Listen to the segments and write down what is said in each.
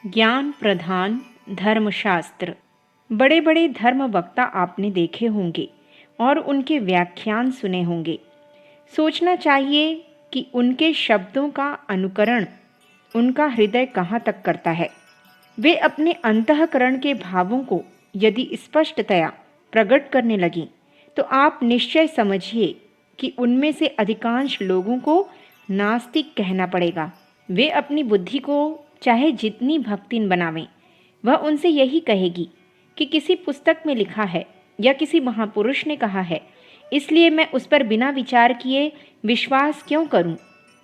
ज्ञान प्रधान धर्मशास्त्र। बड़े बड़े धर्म वक्ता आपने देखे होंगे और उनके व्याख्यान सुने होंगे। सोचना चाहिए कि उनके शब्दों का अनुकरण उनका हृदय कहाँ तक करता है। वे अपने अंतःकरण के भावों को यदि स्पष्टतया प्रकट करने लगें तो आप निश्चय समझिए कि उनमें से अधिकांश लोगों को नास्तिक कहना पड़ेगा। वे अपनी बुद्धि को चाहे जितनी भक्तिन बनावें, वह उनसे यही कहेगी कि किसी पुस्तक में लिखा है या किसी महापुरुष ने कहा है, इसलिए मैं उस पर बिना विचार किए विश्वास क्यों करूं?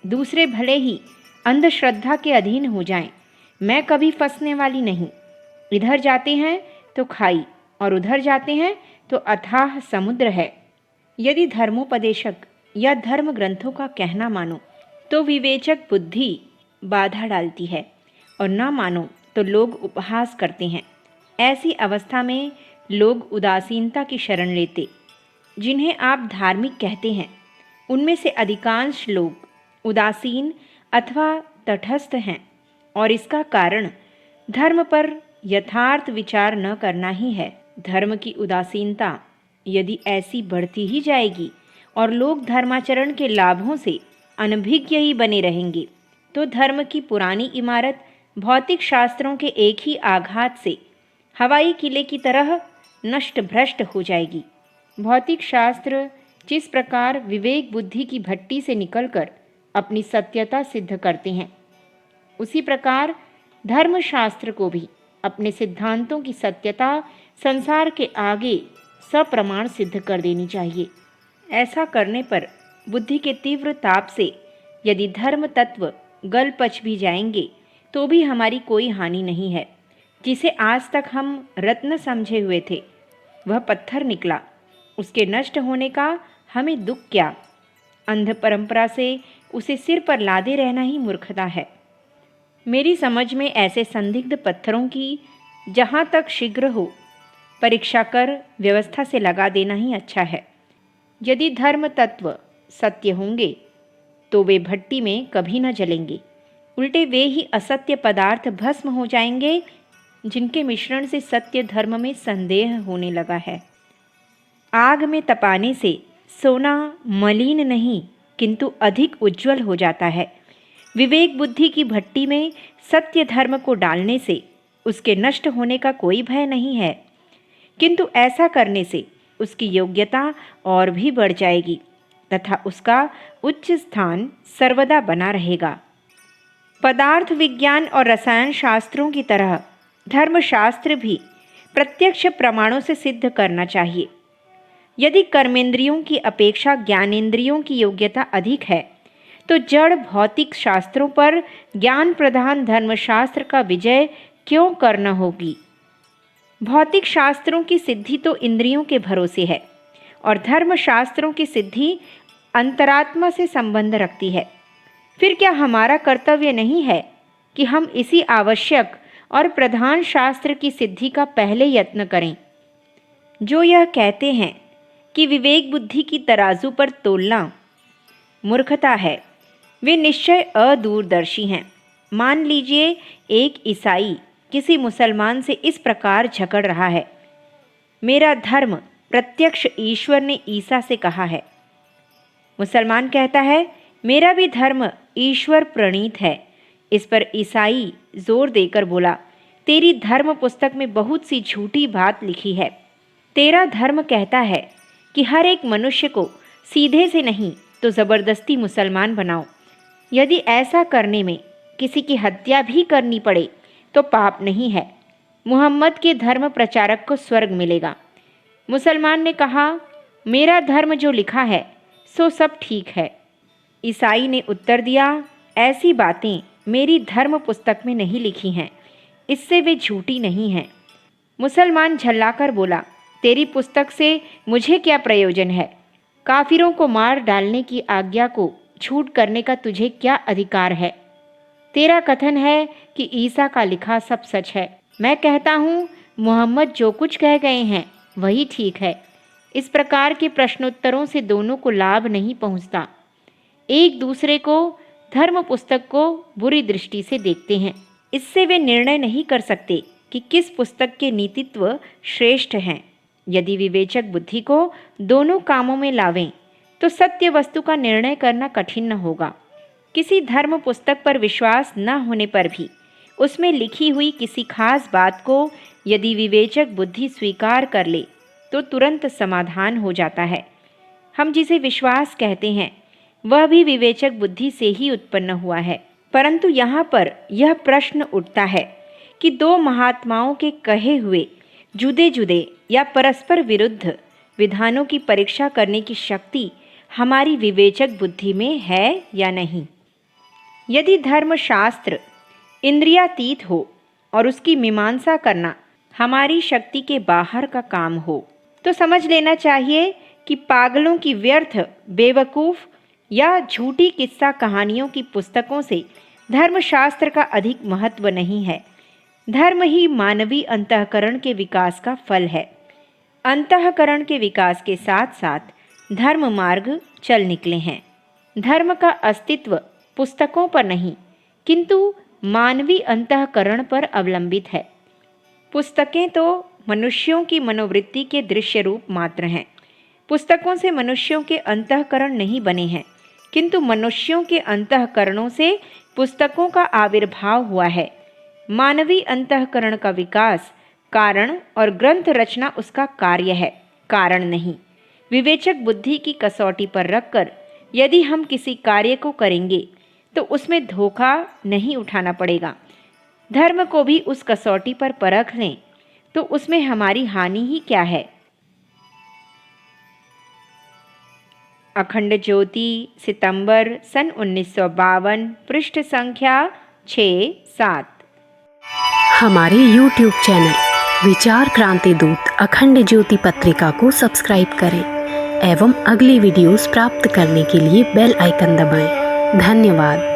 दूसरे भले ही अंधश्रद्धा के अधीन हो जाएं, मैं कभी फंसने वाली नहीं। इधर जाते हैं तो खाई और उधर जाते हैं तो अथाह समुद्र है। यदि धर्मोपदेशक या धर्म ग्रंथों का कहना मानो तो विवेचक बुद्धि बाधा डालती है और ना मानो तो लोग उपहास करते हैं। ऐसी अवस्था में लोग उदासीनता की शरण लेते। जिन्हें आप धार्मिक कहते हैं उनमें से अधिकांश लोग उदासीन अथवा तटस्थ हैं, और इसका कारण धर्म पर यथार्थ विचार न करना ही है। धर्म की उदासीनता यदि ऐसी बढ़ती ही जाएगी और लोग धर्माचरण के लाभों से अनभिज्ञ ही बने रहेंगे तो धर्म की पुरानी इमारत भौतिक शास्त्रों के एक ही आघात से हवाई किले की तरह नष्ट भ्रष्ट हो जाएगी। भौतिक शास्त्र जिस प्रकार विवेक बुद्धि की भट्टी से निकलकर अपनी सत्यता सिद्ध करते हैं, उसी प्रकार धर्मशास्त्र को भी अपने सिद्धांतों की सत्यता संसार के आगे सप्रमाण सिद्ध कर देनी चाहिए। ऐसा करने पर बुद्धि के तीव्र ताप से यदि धर्म तत्व गल पच भी जाएंगे तो भी हमारी कोई हानि नहीं है। जिसे आज तक हम रत्न समझे हुए थे वह पत्थर निकला, उसके नष्ट होने का हमें दुख क्या? अंध परंपरा से उसे सिर पर लादे रहना ही मूर्खता है। मेरी समझ में ऐसे संदिग्ध पत्थरों की जहाँ तक शीघ्र हो परीक्षा कर व्यवस्था से लगा देना ही अच्छा है। यदि धर्म तत्व सत्य होंगे तो वे भट्टी में कभी न जलेंगे, उल्टे वे ही असत्य पदार्थ भस्म हो जाएंगे जिनके मिश्रण से सत्य धर्म में संदेह होने लगा है। आग में तपाने से सोना मलिन नहीं किंतु अधिक उज्जवल हो जाता है। विवेक बुद्धि की भट्टी में सत्य धर्म को डालने से उसके नष्ट होने का कोई भय नहीं है, किंतु ऐसा करने से उसकी योग्यता और भी बढ़ जाएगी तथा उसका उच्च स्थान सर्वदा बना रहेगा। पदार्थ विज्ञान और रसायन शास्त्रों की तरह धर्मशास्त्र भी प्रत्यक्ष प्रमाणों से सिद्ध करना चाहिए। यदि कर्मेंद्रियों की अपेक्षा ज्ञानेंद्रियों की योग्यता अधिक है तो जड़ भौतिक शास्त्रों पर ज्ञान प्रधान धर्मशास्त्र का विजय क्यों करना होगी? भौतिक शास्त्रों की सिद्धि तो इंद्रियों के भरोसे है और धर्मशास्त्रों की सिद्धि अंतरात्मा से संबंध रखती है। फिर क्या हमारा कर्तव्य नहीं है कि हम इसी आवश्यक और प्रधान शास्त्र की सिद्धि का पहले यत्न करें? जो यह कहते हैं कि विवेक बुद्धि की तराजू पर तोलना मूर्खता है, वे निश्चय अदूरदर्शी हैं। मान लीजिए एक ईसाई किसी मुसलमान से इस प्रकार झगड़ रहा है, मेरा धर्म प्रत्यक्ष ईश्वर ने ईसा से कहा है। मुसलमान कहता है मेरा भी धर्म ईश्वर प्रणीत है। इस पर ईसाई जोर देकर बोला, तेरी धर्म पुस्तक में बहुत सी झूठी बात लिखी है। तेरा धर्म कहता है कि हर एक मनुष्य को सीधे से नहीं तो ज़बरदस्ती मुसलमान बनाओ। यदि ऐसा करने में किसी की हत्या भी करनी पड़े तो पाप नहीं है। मुहम्मद के धर्म प्रचारक को स्वर्ग मिलेगा। मुसलमान ने कहा, मेरा धर्म जो लिखा है सो सब ठीक है। ईसाई ने उत्तर दिया, ऐसी बातें मेरी धर्म पुस्तक में नहीं लिखी हैं, इससे वे झूठी नहीं हैं। मुसलमान झल्लाकर बोला, तेरी पुस्तक से मुझे क्या प्रयोजन है? काफिरों को मार डालने की आज्ञा को झूठ करने का तुझे क्या अधिकार है? तेरा कथन है कि ईसा का लिखा सब सच है। मैं कहता हूँ मोहम्मद जो कुछ कह गए हैं वही ठीक है। इस प्रकार के प्रश्नोत्तरों से दोनों को लाभ नहीं पहुँचता। एक दूसरे को धर्म पुस्तक को बुरी दृष्टि से देखते हैं। इससे वे निर्णय नहीं कर सकते कि किस पुस्तक के नीतित्व श्रेष्ठ हैं। यदि विवेचक बुद्धि को दोनों कामों में लावें तो सत्य वस्तु का निर्णय करना कठिन न होगा। किसी धर्म पुस्तक पर विश्वास न होने पर भी उसमें लिखी हुई किसी खास बात को यदि विवेचक बुद्धि स्वीकार कर ले तो तुरंत समाधान हो जाता है। हम जिसे विश्वास कहते हैं वह भी विवेचक बुद्धि से ही उत्पन्न हुआ है। परंतु यहाँ पर यह प्रश्न उठता है कि दो महात्माओं के कहे हुए जुदे जुदे या परस्पर विरुद्ध विधानों की परीक्षा करने की शक्ति हमारी विवेचक बुद्धि में है या नहीं। यदि धर्मशास्त्र इंद्रियातीत हो और उसकी मीमांसा करना हमारी शक्ति के बाहर का काम हो तो समझ लेना चाहिए कि पागलों की व्यर्थ, बेवकूफ़ या झूठी किस्सा कहानियों की पुस्तकों से धर्मशास्त्र का अधिक महत्व नहीं है। धर्म ही मानवीय अंतःकरण के विकास का फल है। अंतःकरण के विकास के साथ साथ धर्म मार्ग चल निकले हैं। धर्म का अस्तित्व पुस्तकों पर नहीं किंतु मानवीय अंतःकरण पर अवलंबित है। पुस्तकें तो मनुष्यों की मनोवृत्ति के दृश्य रूप मात्र हैं। पुस्तकों से मनुष्यों के अंतःकरण नहीं बने हैं किंतु मनुष्यों के अंतःकरणों से पुस्तकों का आविर्भाव हुआ है। मानवीय अंतःकरण का विकास कारण और ग्रंथ रचना उसका कार्य है, कारण नहीं। विवेचक बुद्धि की कसौटी पर रखकर यदि हम किसी कार्य को करेंगे तो उसमें धोखा नहीं उठाना पड़ेगा। धर्म को भी उस कसौटी पर परख लें तो उसमें हमारी हानि ही क्या है। अखंड ज्योति, सितंबर सन 1952, पृष्ठ संख्या 6-7। हमारे YouTube चैनल विचार क्रांति दूत अखंड ज्योति पत्रिका को सब्सक्राइब करें एवं अगली वीडियोस प्राप्त करने के लिए बेल आइकन दबाएं। धन्यवाद।